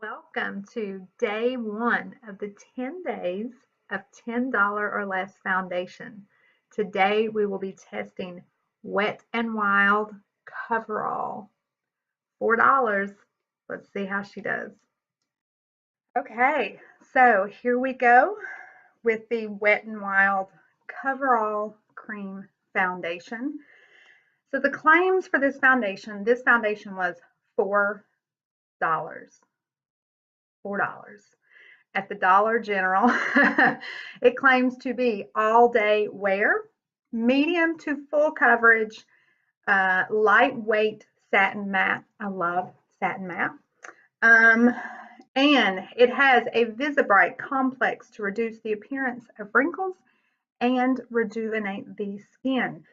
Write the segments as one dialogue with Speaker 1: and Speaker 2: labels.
Speaker 1: Welcome to day one of the 10 days of $10 or less foundation. Today we will be testing Wet n Wild Coverall. $4. Let's see how she does. Okay, so here we go with the Wet n Wild Coverall Cream Foundation. So the claims for this foundation was $4. $4 at the Dollar General. It claims to be all day wear, medium to full coverage, lightweight satin matte. I love satin matte. And it has a VisiBright complex to reduce the appearance of wrinkles and rejuvenate the skin.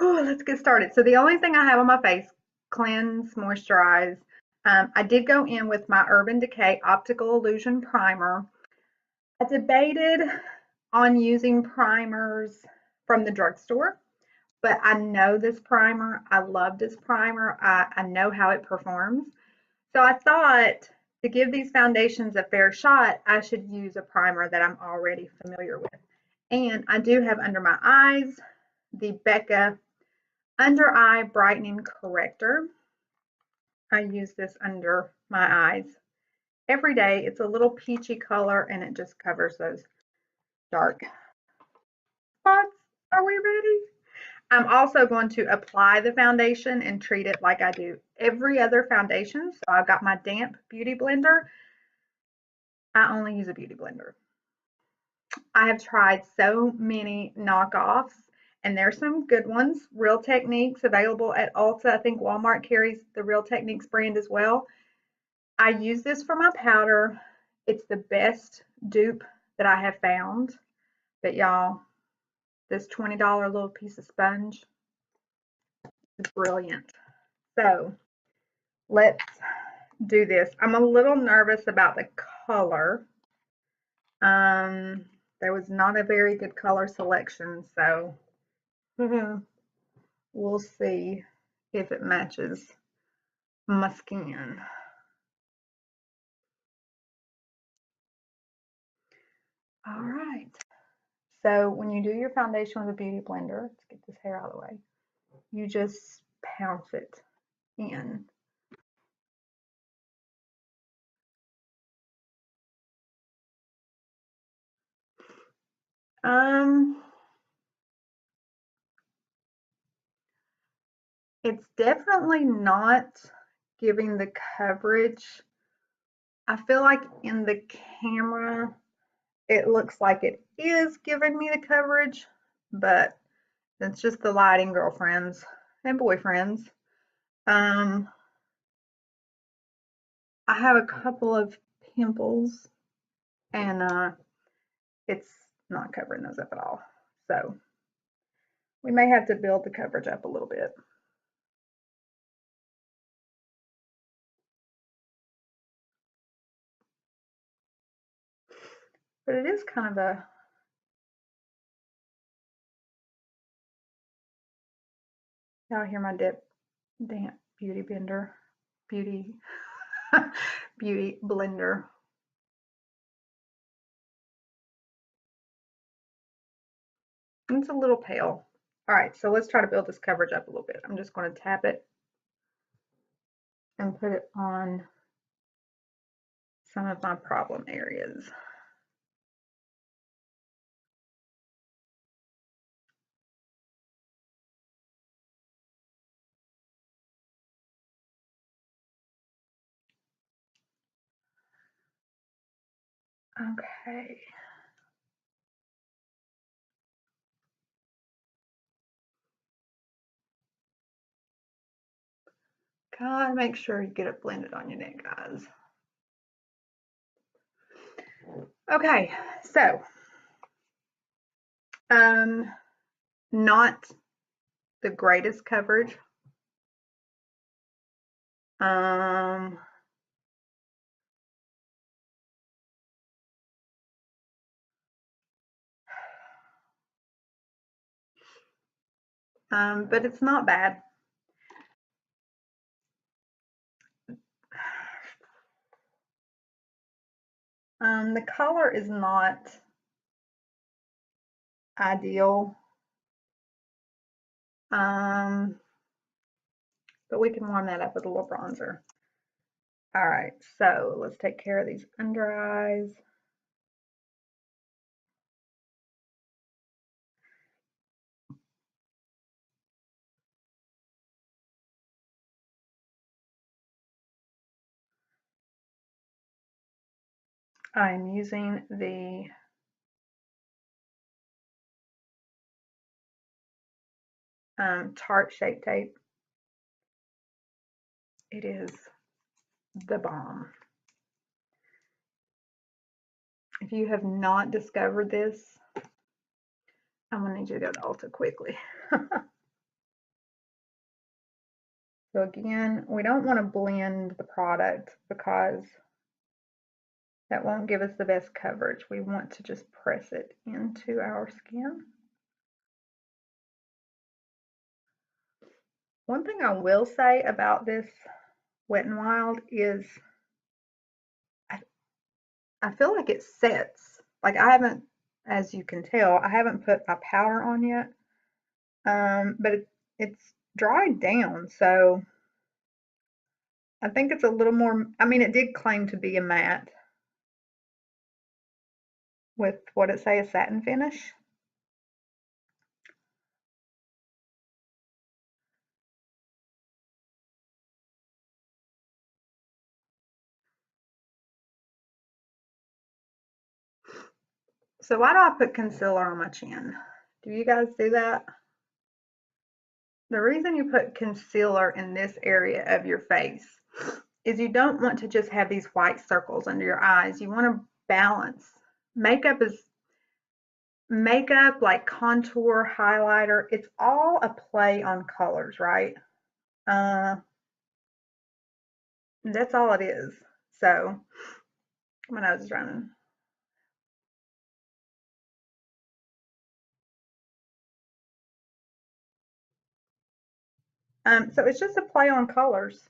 Speaker 1: Let's get started. So the only thing I have on my face, cleanse, moisturize. I did go in with my Urban Decay Optical Illusion Primer. I debated on using primers from the drugstore, but I know this primer. I love this primer. I know how it performs. So I thought to give these foundations a fair shot, I should use a primer that I'm already familiar with. And I do have under my eyes the BECCA Under Eye Brightening Corrector. I use this under my eyes every day. It's a little peachy color and it just covers those dark spots. Are we ready? I'm also going to apply the foundation and treat it like I do every other foundation. So I've got my damp beauty blender. I only use a beauty blender. I have tried so many knockoffs and there's some good ones. Real Techniques available at Ulta. I think Walmart carries the Real Techniques brand as well. I use this for my powder. It's the best dupe that I have found. But y'all, this $20 little piece of sponge is brilliant. So let's do this. I'm a little nervous about the color. There was not a very good color selection, so we'll see if it matches my skin. All right. So when you do your foundation with a beauty blender, let's get this hair out of the way, you just pounce it in. It's definitely not giving the coverage. I feel like in the camera, it looks like it is giving me the coverage, but it's just the lighting, girlfriends and boyfriends. I have a couple of pimples and it's not covering those up at all. So we may have to build the coverage up a little bit. But it is kind of a y'all hear my damp beauty blender, beauty blender. It's a little pale. All right, so let's try to build this coverage up a little bit. I'm just going to tap it and put it on some of my problem areas. Okay. Gotta make sure you get it blended on your neck, guys. Okay, so not the greatest coverage. But it's not bad. The color is not ideal, but we can warm that up with a little bronzer. All right, so let's take care of these under eyes. I'm using the Tarte Shape Tape. It is the bomb. If you have not discovered this, I'm gonna need you to go to Ulta quickly. So again, we don't want to blend the product because that won't give us the best coverage. We want to just press it into our skin. One thing I will say about this Wet n Wild is I feel like it sets. Like I haven't, as you can tell, I haven't put my powder on yet. But it's dried down, so I think it's a little more, I mean, it did claim to be a matte with, what it say, a satin finish. So why do I put concealer on my chin? Do you guys do that? The reason you put concealer in this area of your face is you don't want to just have these white circles under your eyes. You want to balance. Makeup, like contour, highlighter, it's all a play on colors, right? That's all it is. So my nose is running. So it's just a play on colors.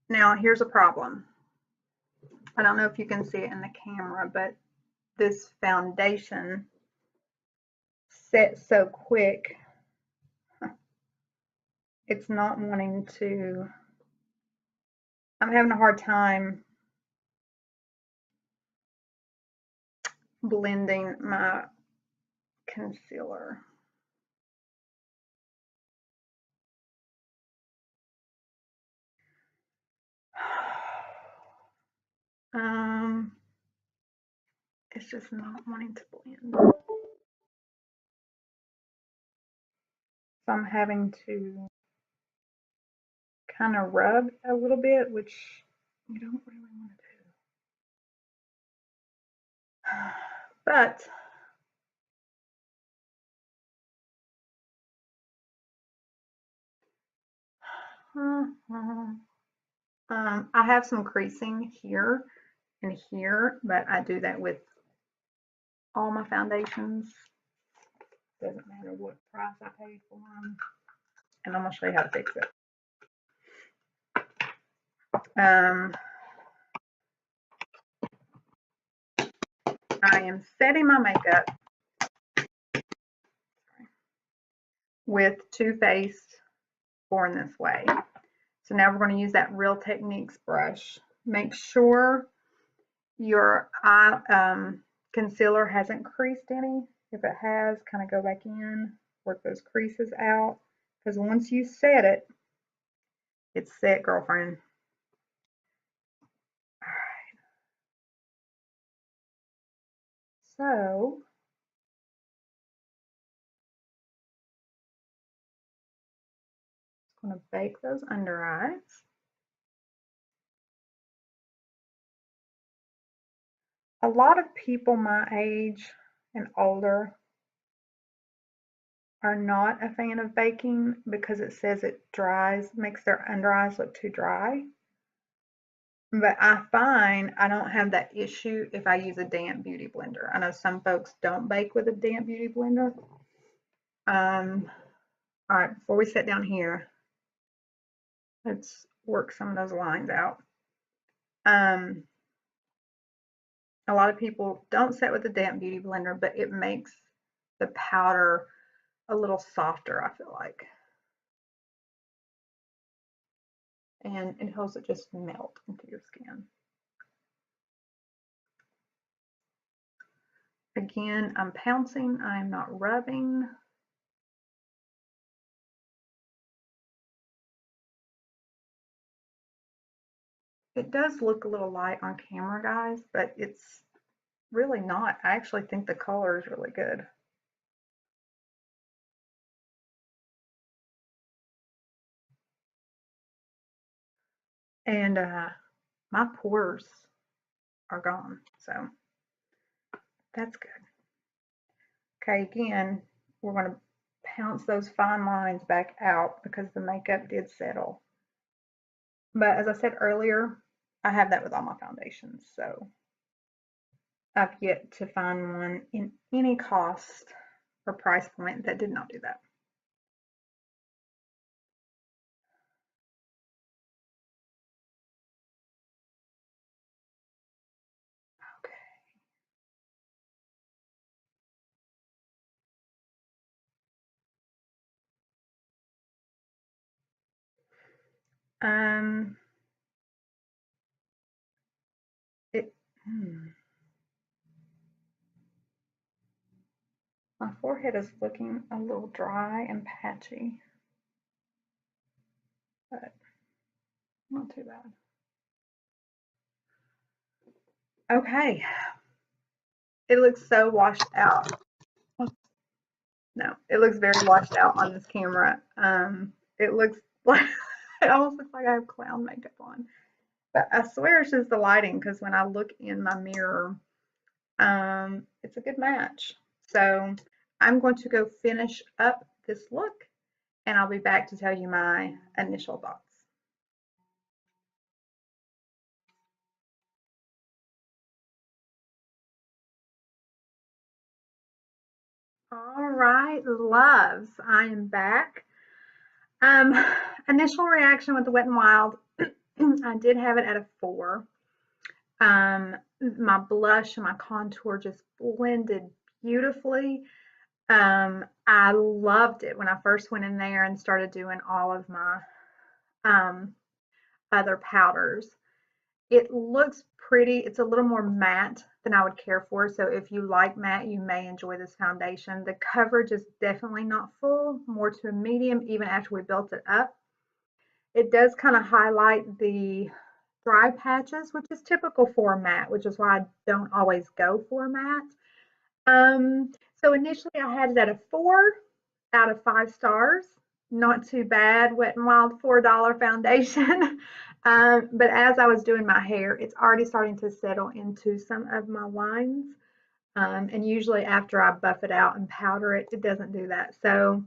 Speaker 1: Now here's a problem. I don't know if you can see it in the camera, but this foundation sets so quick. It's not wanting to, I'm having a hard time blending my concealer. It's just not wanting to blend. So I'm having to kind of rub a little bit, which you don't really want to do. But I have some creasing here and here, but I do that with all my foundations. Doesn't matter what price I pay for them. And I'm going to show you how to fix it. I am setting my makeup with Too Faced Born This Way. So now we're going to use that Real Techniques brush. Make sure your eye concealer hasn't creased any. If it has, kind of go back in, work those creases out. Because once you set it, it's set, girlfriend. All right. So I'm going to bake those under eyes. A lot of people my age and older are not a fan of baking because it says it dries, makes their under eyes look too dry. But I find I don't have that issue if I use a damp beauty blender. I know some folks don't bake with a damp beauty blender. All right, before we sit down here, let's work some of those lines out. A lot of people don't set with a damp beauty blender, but it makes the powder a little softer, I feel like. And it helps it just melt into your skin. Again, I'm pouncing, I'm not rubbing. It does look a little light on camera, guys, but it's really not. I actually think the color is really good. And my pores are gone, so that's good. Okay, again, we're going to pounce those fine lines back out because the makeup did settle. But as I said earlier, I have that with all my foundations, so I've yet to find one in any cost or price point that did not do that. Okay. It, my forehead is looking a little dry and patchy, but not too bad. Okay. It looks so washed out. No, it looks very washed out on this camera. It looks like it almost looks like I have clown makeup on. But I swear it's just the lighting because when I look in my mirror, it's a good match. So I'm going to go finish up this look and I'll be back to tell you my initial thoughts. All right, loves, I am back. Um, Initial reaction with the Wet n Wild, I did have it at a 4. My blush and my contour just blended beautifully. I loved it when I first went in there and started doing all of my other powders. It looks pretty. It's a little more matte than I would care for. So if you like matte, you may enjoy this foundation. The coverage is definitely not full, more to a medium, even after we built it up. It does kind of highlight the dry patches, which is typical for matte, which is why I don't always go for matte. So initially I had it at a 4 out of 5 stars. Not too bad, Wet n Wild $4 foundation. But as I was doing my hair, it's already starting to settle into some of my lines. And usually after I buff it out and powder it, it doesn't do that. So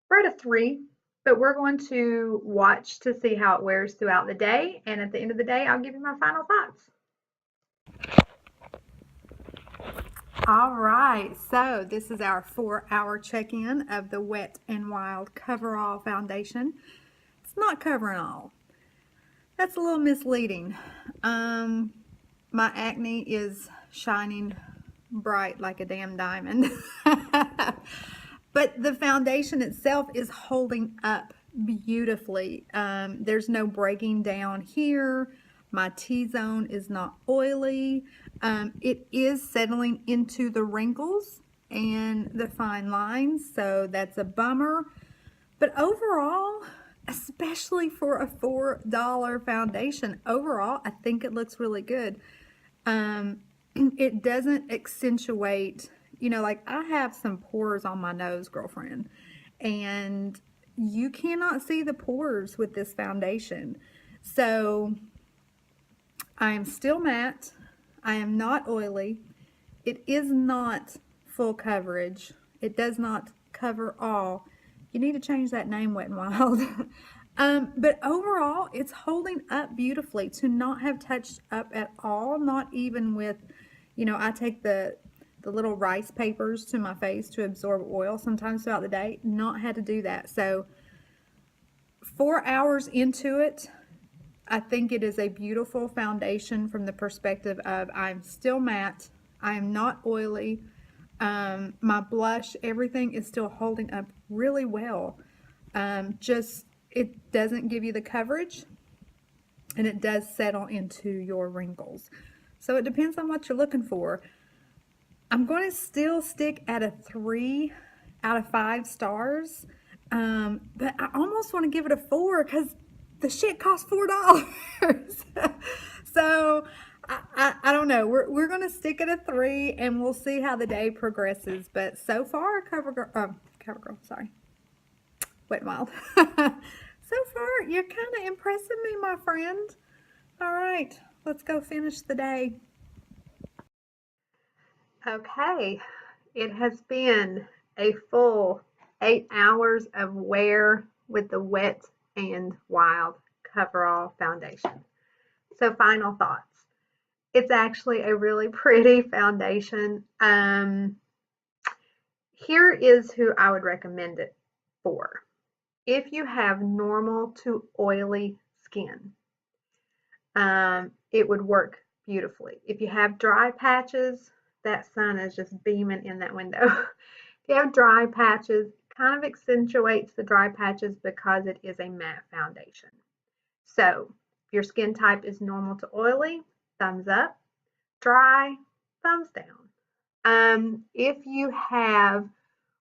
Speaker 1: we're at a 3, but we're going to watch to see how it wears throughout the day. And at the end of the day, I'll give you my final thoughts. All right, so this is our 4-hour check-in of the Wet n Wild Coverall foundation. It's not covering all. That's a little misleading. My acne is shining bright like a damn diamond. But the foundation itself is holding up beautifully. There's no breaking down here. My T-zone is not oily. It is settling into the wrinkles and the fine lines, so that's a bummer. But overall, especially for a $4 foundation, overall, I think it looks really good. It doesn't accentuate, you know, like I have some pores on my nose, girlfriend, and you cannot see the pores with this foundation. So I am still matte. I am not oily. It is not full coverage. It does not cover all. You need to change that name, Wet n Wild. But overall, it's holding up beautifully to not have touched up at all, not even with, you know, I take the little rice papers to my face to absorb oil sometimes throughout the day, not had to do that. So 4 hours into it, I think it is a beautiful foundation from the perspective of I'm still matte, I am not oily, my blush, everything is still holding up really well. Just it doesn't give you the coverage, and it does settle into your wrinkles. So it depends on what you're looking for. I'm going to still stick at a 3 out of 5 stars, but I almost want to give it a 4 because the shit costs $4. So I don't know. We're going to stick at a 3 and we'll see how the day progresses. But so far, CoverGirl, sorry. Wet n Wild. So far, you're kind of impressing me, my friend. All right, let's go finish the day. Okay, it has been a full 8 hours of wear with the Wet n Wild Coverall foundation. So final thoughts. It's actually a really pretty foundation. Here is who I would recommend it for. If you have normal to oily skin, it would work beautifully. If you have dry patches, that sun is just beaming in that window. If you have dry patches, it kind of accentuates the dry patches because it is a matte foundation. So if your skin type is normal to oily, thumbs up. Dry, thumbs down. If you have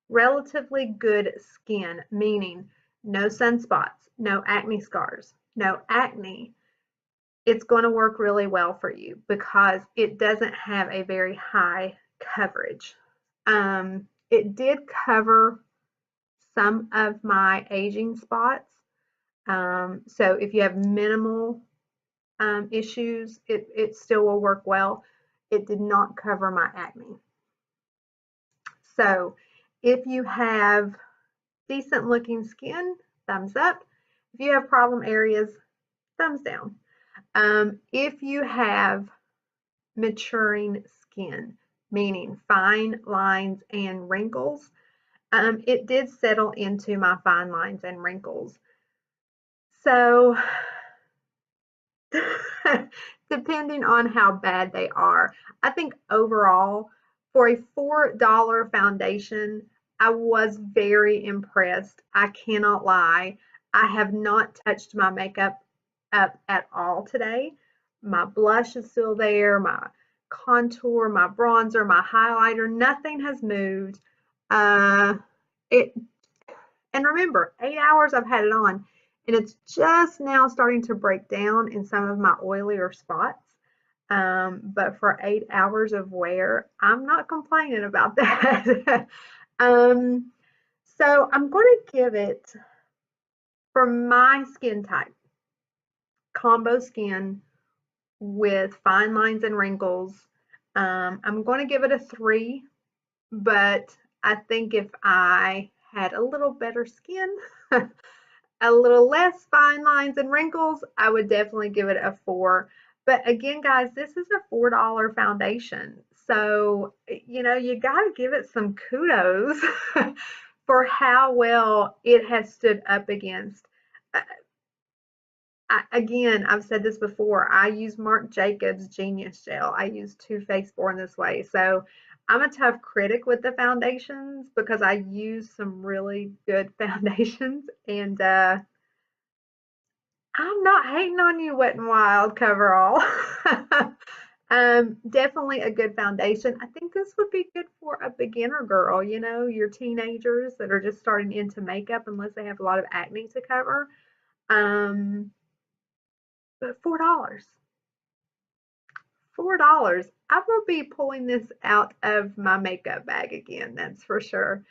Speaker 1: relatively good skin, meaning no sunspots, no acne scars, no acne, it's going to work really well for you because it doesn't have a very high coverage. It did cover some of my aging spots. So if you have minimal issues, it still will work well. It did not cover my acne. So if you have decent looking skin, thumbs up. If you have problem areas, thumbs down. If you have maturing skin, meaning fine lines and wrinkles, it did settle into my fine lines and wrinkles. So depending on how bad they are, I think overall for a $4 foundation, I was very impressed. I cannot lie. I have not touched my makeup up at all today. My blush is still there, my contour, my bronzer, my highlighter, nothing has moved. And remember, 8 hours I've had it on, and it's just now starting to break down in some of my oilier spots. But for 8 hours of wear, I'm not complaining about that. So I'm going to give it, for my skin type, combo skin with fine lines and wrinkles, I'm going to give it a 3, but I think if I had a little better skin, a little less fine lines and wrinkles, I would definitely give it a 4. But again, guys, this is a $4 foundation. So, you know, you got to give it some kudos for how well it has stood up against. Again, I've said this before, I use Marc Jacobs Genius Gel. I use Too Faced Born This Way. So I'm a tough critic with the foundations because I use some really good foundations, and I'm not hating on you, Wet n Wild Coverall. Definitely a good foundation. I think this would be good for a beginner girl, you know, your teenagers that are just starting into makeup unless they have a lot of acne to cover. But $4. $4. I will be pulling this out of my makeup bag again, that's for sure.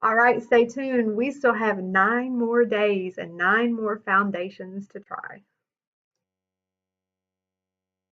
Speaker 1: All right, stay tuned. We still have 9 more days and 9 more foundations to try.